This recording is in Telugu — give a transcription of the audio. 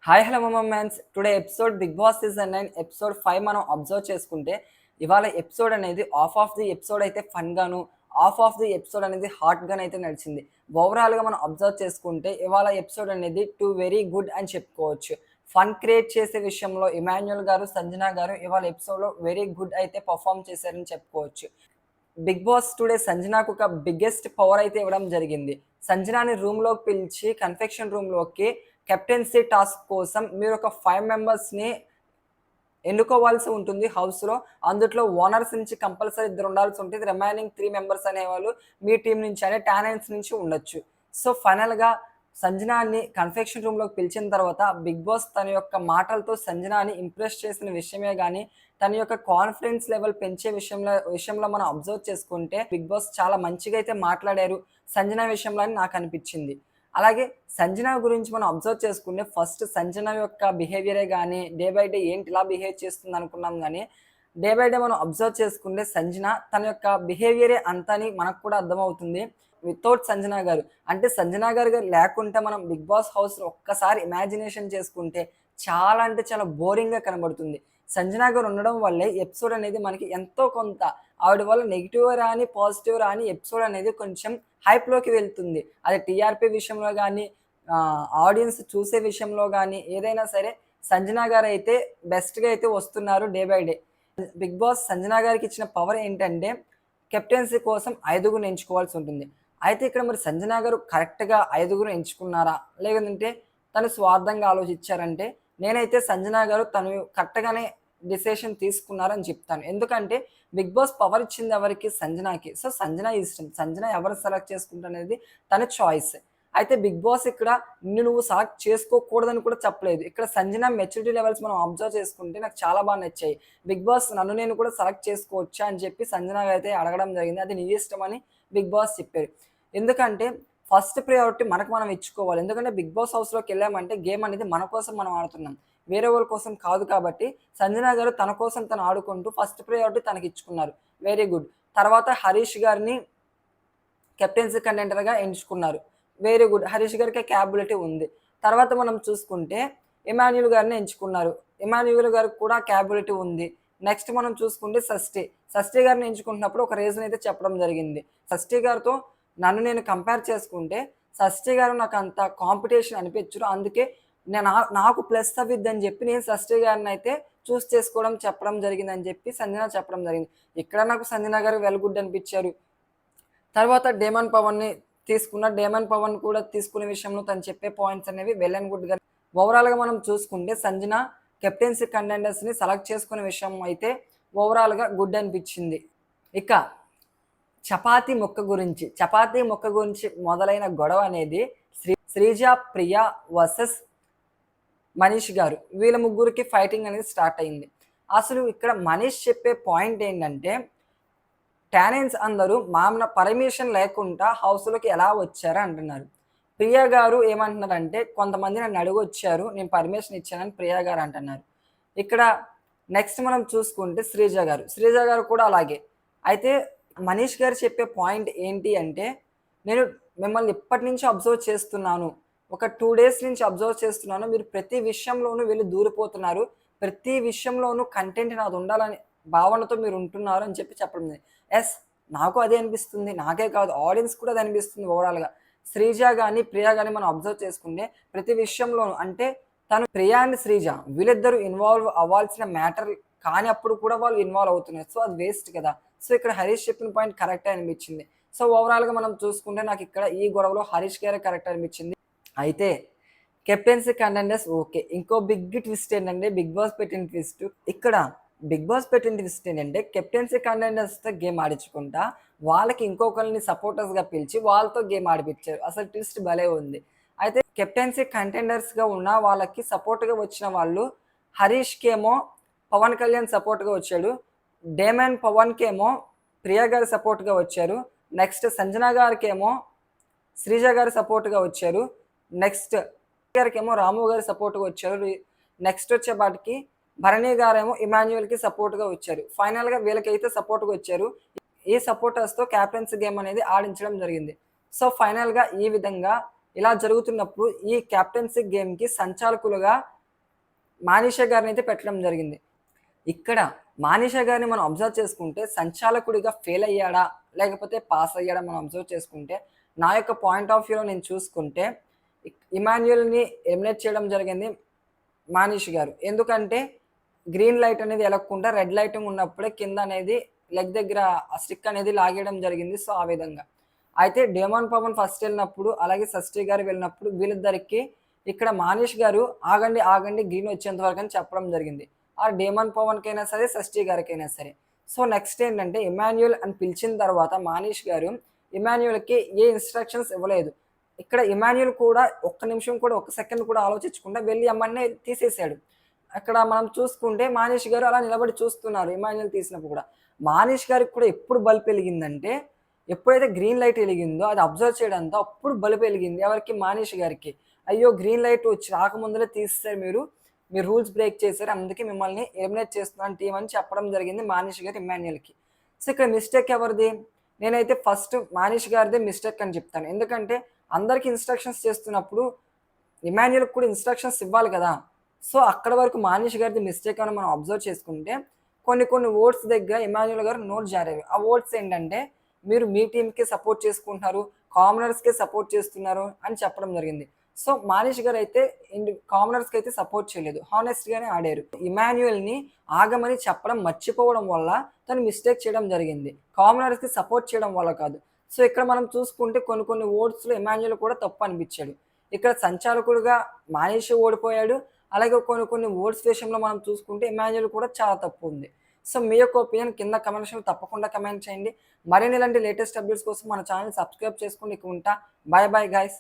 హాయ్ హలో మమ్మ మ్యాన్స్ today episode Bigg Boss season 9 episode 5 మనం అబ్జర్వ్ చేసుకుంటే ఇవాళ ఎపిసోడ్ అనేది ఆఫ్ ది ఎపిసోడ్ అయితే ఫన్ గాను ఆఫ్ ది ఎపిసోడ్ అనేది హాట్ గాను అయితే నడిచింది. ఓవరాల్ గా మనం అబ్జర్వ్ చేసుకుంటే ఇవాళ ఎపిసోడ్ అనేది వెరీ గుడ్ అని చెప్పుకోవచ్చు. ఫన్ క్రియేట్ చేసే విషయంలో ఇమాన్యుయల్ గారు, సంజన గారు ఇవాళ ఎపిసోడ్ లో వెరీ గుడ్ అయితే పర్ఫామ్ చేశారని చెప్పుకోవచ్చు. బిగ్ బాస్ టుడే సంజనాకు ఒక బిగ్గెస్ట్ పవర్ అయితే ఇవ్వడం జరిగింది. సంజనాని రూమ్‌లోకి పిలిచి కన్ఫెక్షన్ రూమ్‌లోకి కెప్టెన్సీ టాస్క్ కోసం మీరు ఒక 5 మెంబర్స్‌ని ఎన్నుకోవాల్సి ఉంటుంది హౌస్‌లో. అందుట్లో ఓనర్స్ నుంచి కంపల్సరీ ఇద్దరు ఉండాల్సి ఉంటుంది. రిమైనింగ్ 3 మెంబర్స్ అనేవాళ్ళు మీ టీమ్ నుంచి అంటే టాలెంట్స్ నుంచి ఉండొచ్చు. సో, ఫైనల్‌గా సంజనాని కన్ఫెక్షన్ రూమ్‌లోకి పిలిచిన తర్వాత బిగ్ బాస్ తన యొక్క మాటలతో సంజనాని ఇంప్రెస్ చేసిన విషయమే గాని, తన యొక్క కాన్ఫిడెన్స్ లెవెల్ పెంచే విషయంలో మనం అబ్జర్వ్ చేసుకుంటే బిగ్ బాస్ చాలా మంచిగా అయితే మాట్లాడారు సంజన విషయంలో అని నాకు అనిపించింది. అలాగే సంజన గురించి మనం అబ్జర్వ్ చేసుకుంటే ఫస్ట్ సంజన యొక్క బిహేవియరే గానీ, డే బై డే ఏంటి ఇలా బిహేవ్ చేస్తుంది అనుకున్నాం గానీ, డే బై డే మనం అబ్జర్వ్ చేసుకుంటే సంజన తన యొక్క బిహేవియరే అంత అని మనకు కూడా అర్థమవుతుంది. వితౌట్ సంజన గారు. అంటే సంజన గారు లేకుంటే మనం బిగ్ బాస్ హౌస్‌లో ఒక్కసారి ఇమాజినేషన్ చేసుకుంటే చాలా అంటే చాలా బోరింగ్‌గా కనబడుతుంది. సంజన గారు ఉండడం వల్లే ఎపిసోడ్ అనేది మనకి ఎంతో కొంత ఆవిడ వల్ల నెగెటివ్ రాని, పాజిటివ్ రాని ఎపిసోడ్ అనేది కొంచెం హైప్‌లోకి వెళ్తుంది. అది టీఆర్‌పీ విషయంలో గానీ, ఆడియన్స్ చూసే విషయంలో గానీ, ఏదైనా సరే సంజన గారైతే బెస్ట్‌గా అయితే వస్తున్నారు day by day. Bigg Boss Sanjana గారికి ఇచ్చిన పవర్ ఏంటంటే, కెప్టెన్సీ కోసం ఐదుగురిని ఎంచుకోవాల్సి ఉంటుంది. అయితే ఇక్కడ మరి సంజన గారు కరెక్ట్‌గా ఐదుగురిని ఎంచుకున్నారా? లేదంటే తను స్వార్థంగా ఆలోచించారంటే, నేనైతే సంజన గారు తను కరెక్ట్‌గానే డిసిషన్ తీసుకున్నారని చెప్తాను. ఎందుకంటే బిగ్ బాస్ పవర్ ఇచ్చింది ఎవరికి? సంజనాకి. సో, సంజన ఇష్టం. సంజన ఎవరు సెలెక్ట్ చేసుకుంటనేది తన చాయిస్. అయితే బిగ్ బాస్ ఇక్కడ నువ్వు సెలెక్ట్ చేసుకోకూడదని కూడా చెప్పలేదు. ఇక్కడ సంజన మెచ్యూరిటీ లెవెల్స్ మనం అబ్జర్వ్ చేసుకుంటే నాకు చాలా బాగా నచ్చాయి. బిగ్ బాస్ నన్ను నేను కూడా సెలెక్ట్ చేసుకోవచ్చా అని చెప్పి సంజన అయితే అడగడం జరిగింది. అది నీ ఇష్టమని బిగ్ బాస్ చెప్పారు. ఎందుకంటే ఫస్ట్ ప్రయారిటీ మనకు మనం ఇచ్చుకోవాలి. ఎందుకంటే బిగ్ బాస్ హౌస్‌లోకెళ్ళామంటే గేమ్ అనేది మన కోసం మనం ఆడుతున్నాం. వేరే వాళ్ళ కోసం కాదు కాబట్టి సంజన గారు తన కోసం తను ఆడుకుంటూ ఫస్ట్ ప్రయారిటీ తనకిచ్చుకున్నారు. Very good. తర్వాత హరీష్ గారిని కెప్టెన్సీ కంటెండర్‌గా ఎంచుకున్నారు. Very good. హరీష్ గారికి క్యాపబిలిటీ ఉంది. తర్వాత మనం చూసుకుంటే ఇమాన్యుయల్ గారిని ఎంచుకున్నారు. ఇమాన్యుయల్ గారికి కూడా క్యాపబిలిటీ ఉంది. నెక్స్ట్ మనం చూసుకుంటే షష్ఠి గారిని ఎంచుకుంటున్నప్పుడు ఒక రీజన్ అయితే చెప్పడం జరిగింది. షష్ఠి గారితో నన్ను నేను కంపేర్ చేసుకుంటే షష్ఠి గారు నాకంత కాంపిటీషన్ అనిపించరు. అందుకే నాకు ప్లస్ అవ్విద్దని చెప్పి నేను షష్ఠి గారిని అయితే చూస్ చేసుకోవడం చెప్పడం జరిగిందని చెప్పి సంజన చెప్పడం జరిగింది. ఇక్కడ నాకు సంజన గారు వెల్ గుడ్ అనిపించారు. తర్వాత డేమన్ పవన్‌ని తీసుకున్న. డేమన్ పవన్ కూడా తీసుకునే విషయంలో తను చెప్పే పాయింట్స్ అనేవి వెల్ అండ్ గుడ్‌గా ఓవరాల్‌గా మనం చూసుకుంటే సంజన కెప్టెన్సీ కంటెండర్స్‌ని సెలెక్ట్ చేసుకునే విషయం అయితే ఓవరాల్‌గా గుడ్ అనిపించింది. ఇక చపాతీ ముక్క గురించి మొదలైన గొడవ అనేది శ్రీజ, ప్రియ వర్సెస్ మనీష్ గారు. వీళ్ళ ముగ్గురికి ఫైటింగ్ అనేది స్టార్ట్ అయింది. అసలు ఇక్కడ మనీష్ చెప్పే పాయింట్ ఏంటంటే టాలెంట్స్ అందరూ పర్మిషన్ లేకుండా హౌస్‌లోకి ఎలా వచ్చారు అంటున్నారు. ప్రియా గారు ఏమంటున్నారంటే కొంతమంది నన్ను అడిగొచ్చారు. నేను పర్మిషన్ ఇచ్చానని ప్రియా గారు అంటున్నారు. ఇక్కడ నెక్స్ట్ మనం చూసుకుంటే శ్రీజ గారు కూడా అలాగే. అయితే మనీష్ గారు చెప్పే పాయింట్ ఏంటి అంటే నేను మిమ్మల్ని ఇప్పటి నుంచి అబ్జర్వ్ చేస్తున్నాను. ఒక 2 డేస్ నుంచి అబ్జర్వ్ చేస్తున్నాను. మీరు ప్రతి విషయంలోనూ వెళ్లి దూరిపోతున్నారు. ప్రతి విషయంలోనూ కంటెంట్ నాది ఉండాలని భావనతో మీరు ఉంటున్నారు అని చెప్పడం జరిగింది. యెస్, నాకు అదే అనిపిస్తుంది. నాకే కాదు ఆడియన్స్ కూడా అదే అనిపిస్తుంది ఓవరాల్‌గా. శ్రీజ గాని, ప్రియ గాని మనం అబ్జర్వ్ చేసుకుంటే ప్రతి విషయంలోనూ అంటే తను ప్రియ అండ్ శ్రీజ వీళ్ళిద్దరూ ఇన్వాల్వ్ అవ్వాల్సిన మ్యాటర్ కానప్పుడు కూడా వాళ్ళు ఇన్వాల్వ్ అవుతున్నారు. సో, అది వేస్ట్ కదా! సో, ఇక్కడ హరీష్ చెప్పిన పాయింట్ కరెక్టే అనిపించింది. సో, ఓవరాల్‌గా మనం చూసుకుంటే నాకు ఇక్కడ ఈ గొడవలో హరీష్ గారే కరెక్ట్ అనిపించింది. అయితే కెప్టెన్సీ కంటెండర్స్ ఓకే. ఇంకో బిగ్ ట్విస్ట్ ఏంటంటే బిగ్ బాస్ పెట్టిన ట్విస్ట్. ఇక్కడ బిగ్ బాస్ పెట్టిన ట్విస్ట్ ఏంటంటే కెప్టెన్సీ కంటెండర్స్‌తో గేమ్ ఆడించకుండా వాళ్ళకి ఇంకొకరిని సపోర్టర్స్‌గా పిలిచి వాళ్ళతో గేమ్ ఆడిపిచ్చారు. అసలు ట్విస్ట్ భలే ఉంది. అయితే కెప్టెన్సీ కంటెండర్స్‌గా ఉన్న వాళ్ళకి సపోర్ట్‌గా వచ్చిన వాళ్ళు హరీష్‌కేమో పవన్ కళ్యాణ్ సపోర్ట్‌గా వచ్చాడు. డేమన్ పవన్‌కేమో ప్రియ గారు సపోర్ట్‌గా వచ్చారు. నెక్స్ట్ సంజన గారికేమో శ్రీజ గారు సపోర్ట్‌గా వచ్చారు. నెక్స్ట్ గారికేమో రాము గారు సపోర్ట్‌గా వచ్చారు. నెక్స్ట్ వచ్చేపాటికి భరణి గారేమో ఇమాన్యుయల్‌కి సపోర్ట్‌గా వచ్చారు. ఫైనల్‌గా వీళ్ళకైతే సపోర్ట్‌గా వచ్చారు. ఈ సపోర్టర్స్‌తో క్యాప్టెన్సీ గేమ్ అనేది ఆడించడం జరిగింది. సో, ఫైనల్‌గా ఈ విధంగా ఇలా జరుగుతున్నప్పుడు ఈ క్యాప్టెన్సీ గేమ్‌కి సంచాలకులుగా మానిషా గారిని అయితే పెట్టడం జరిగింది. ఇక్కడ మానిషా గారిని మనం అబ్జర్వ్ చేసుకుంటే సంచాలకుడిగా ఫెయిల్ అయ్యాడా? లేకపోతే పాస్ అయ్యాడా? మనం అబ్జర్వ్ చేసుకుంటే నా యొక్క పాయింట్ ఆఫ్ వ్యూలో నేను చూసుకుంటే ఇమాన్యుయల్‌ని ఎలిమినేట్ చేయడం జరిగింది మానిష్ గారు. ఎందుకంటే గ్రీన్ లైట్ అనేది ఎలగకుండా రెడ్ లైటింగ్ ఉన్నప్పుడే కింద అనేది లెగ్ దగ్గర ఆ స్టిక్ అనేది లాగేయడం జరిగింది. సో, ఆ విధంగా. అయితే డేమన్ పవన్ ఫస్ట్ వెళ్ళినప్పుడు, అలాగే షష్ఠి గారు వెళ్ళినప్పుడు వీళ్ళిద్దరికీ ఇక్కడ మానిష్ గారు ఆగండి, ఆగండి గ్రీన్ వచ్చేంత వరకు అని చెప్పడం జరిగింది. ఆ డేమన్ పవన్‌కైనా సరే, షష్ఠి గారికైనా సరే. సో, నెక్స్ట్ ఏంటంటే ఇమాన్యుయల్ అని పిలిచిన తర్వాత మానిష్ గారు ఇమాన్యుయల్‌కి ఏ ఇన్‌స్ట్రక్షన్స్ ఇవ్వలేదు. ఇక్కడ ఇమాన్యుయల్ కూడా ఒక్క నిమిషం కూడా, ఒక్క సెకండ్ కూడా ఆలోచించకుండా వెళ్లి ఎమ్మటనే తీసేసాడు. అక్కడ మనం చూసుకుంటే మానిష్ గారు అలా నిలబడి చూస్తున్నారు ఇమాన్యుయల్ తీసినప్పుడు కూడా. మానిష్ గారికి కూడా ఎప్పుడు బల్బ్ ఎలిగిందంటే, ఎప్పుడైతే గ్రీన్ లైట్ ఎలిగిందో అది అబ్జర్వ్ చేయడంతో అప్పుడు బల్బ్ ఎలిగింది. ఎవరికి? మానిష్ గారికి. అయ్యో! గ్రీన్ లైట్ వచ్చి రాకముందులే తీసేసారు మీరు. మీరు రూల్స్ బ్రేక్ చేశారు. అందుకే మిమ్మల్ని ఎలిమినేట్ చేస్తున్నాను టీమ్ అని చెప్పడం జరిగింది మానిష్ గారు ఇమాన్యుయల్‌కి. సో, ఇక్కడ మిస్టేక్ ఎవరిది? నేనైతే ఫస్ట్ మానిష్ గారిదే మిస్టేక్ అని చెప్తాను. ఎందుకంటే అందరికి ఇన్‌స్ట్రక్షన్స్ చేస్తున్నప్పుడు ఇమాన్యుయల్‌కి కూడా ఇన్‌స్ట్రక్షన్స్ ఇవ్వాలి కదా! సో, అక్కడి వరకు మానిష్ గారిది మిస్టేక్ అని మనం అబ్జర్వ్ చేసుకుంటే కొన్ని కొన్ని ఓట్స్ దగ్గర ఇమాన్యుయల్ గారు నోరు జారారు. ఆ ఓట్స్ ఏంటంటే మీరు మీ టీమ్‌కే సపోర్ట్ చేసుకుంటున్నారు, కామనర్స్‌కే సపోర్ట్ చేస్తున్నారు అని చెప్పడం జరిగింది. సో, మానిష్ గారైతే కామనర్స్‌కైతే సపోర్ట్ చేయలేదు. హానెస్ట్‌గానే ఆడారు. ఇమాన్యుయల్‌ని ఆగమని చెప్పడం మర్చిపోవడం వల్ల తను మిస్టేక్ చేయడం జరిగింది. కామనర్స్‌కి సపోర్ట్ చేయడం వల్ల కాదు. సో, ఇక్కడ మనం చూసుకుంటే కొన్ని కొన్ని ఓట్స్‌లో ఇమాన్యుయల్ కూడా తప్పు అనిపించాడు. ఇక్కడ సంచాలకుడుగా మానిష్ ఓడిపోయాడు. అలాగే కొన్ని కొన్ని ఓట్స్ విషయంలో మనం చూసుకుంటే ఇమాన్యుయల్ కూడా చాలా తప్పు ఉంది. సో, మీ యొక్క ఒపీనియన్ కింద కామెంట్ సెక్షన్‌లో తప్పకుండా కామెంట్ చేయండి. మరిన్ని ఇలాంటి లేటెస్ట్ అప్డేట్స్ కోసం మన ఛానెల్‌ని సబ్స్క్రైబ్ చేసుకొని ఇక ఉంటా. By bye guys.